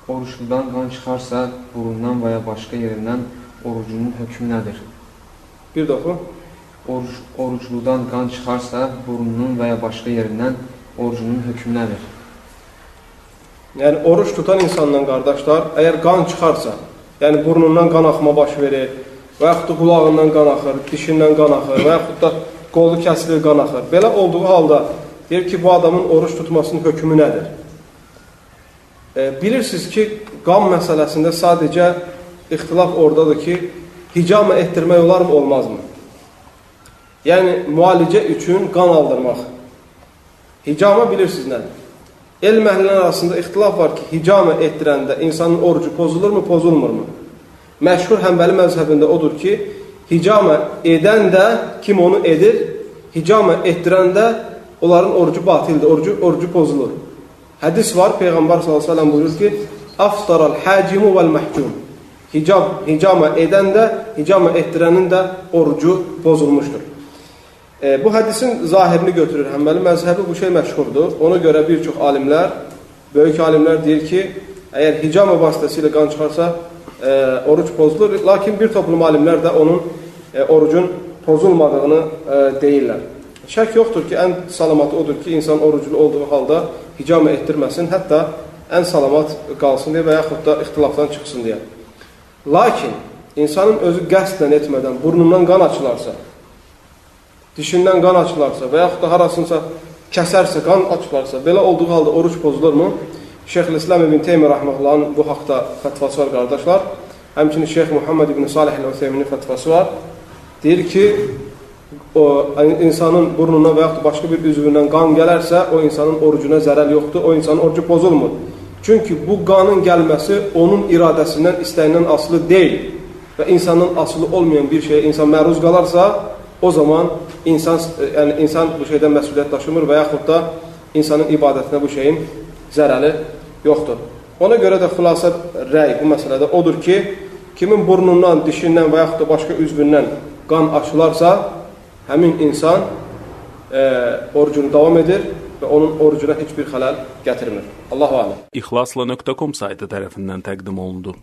Oruçludan qan çıxarsa, burundan və ya başqa yerindən orucunun hökmü nədir? Bir də oxu. Oruçludan qan çıxarsa, burunun və ya başqa yerindən orucunun hökmü nədir? Yəni, oruç tutan insandan qardaşlar, əgər qan çıxarsa, yəni burnundan qan axma baş verir, və yaxud da qulağından qan axır, dişindən qan axır, və yaxud da qolu kəsilir, qan axır. Belə olduğu halda, deyir ki, bu adamın oruç tutmasının hökmü nədir? Bilirsiniz ki, qan məsələsində sadəcə ixtilaf oradadır ki, hicamə etdirmək olarmı, olmazmı? Yəni, müalicə üçün qan aldırmaq. Hicamə bilirsiniz nədir? Elm əhlinin arasında ixtilaf var ki, hicamə etdirəndə insanın orucu pozulurmu, pozulmurmu? Məşhur Həmbəli məzhəbində odur ki, hicamə edən də kim onu edir, hicamə etdirən də onların orucu batildir, orucu pozulur. Hədis var, Peyğəmbər s.ə.v buyurur ki, aftaral həcimu vəl-məhcum. Hicamə edən də, hicamə etdirənin də orucu pozulmuşdur. Bu hədisin zahirini götürür. Həmbəli məzhəbi bu şey məşhurdur. Ona görə bir çox alimlər, böyük alimlər deyir ki, əgər hicamə vasitəsilə qan çıxarsa, oruc pozulur. Lakin bir toplum alimlər də onun orucun pozulmadığını deyirlər. Şək yoxdur ki, ən salamatı odur ki, insan oruclu olduğu halda hicamə etdirməsin, hətta ən salamat qalsın deyə və yaxud da ixtilafdan çıxsın deyə. Lakin, insanın özü qəsdən etmədən burnundan qan açılarsa, dişindən qan açılarsa və yaxud da harasınsa kəsərsə, qan açılarsa, belə olduğu halda oruç pozulurmu? Şeyxülislam ibn Teymiyyə rəhməhullahın bu haqda fətvası var, qardaşlar. Həmçinin Şeyx Muhammed ibn Salih el-Useyminin fətvası var. Deyir ki, insanın burnuna və yaxud da başqa bir üzvündən qan gələrsə, o insanın orucuna zərər yoxdur, o insanın orucu pozulmur. Çünki bu qanın gəlməsi onun iradəsindən, istəyindən asılı deyil və insanın asılı olmayan bir şeyə insan məruz qalarsa, o zaman insan bu şeydən məsuliyyət daşımır və yaxud da insanın ibadətinə bu şeyin zərəli yoxdur. Ona görə də xülasə rəy bu məsələdə odur ki, kimin burnundan, dişindən və yaxud da başqa üzvündən qan açılarsa, həmin insan orucunu davam edir və onun orucuna heç bir xələl gətirmir. Allahu aləm. İxlasla.com saytı tərəfindən təqdim olundu.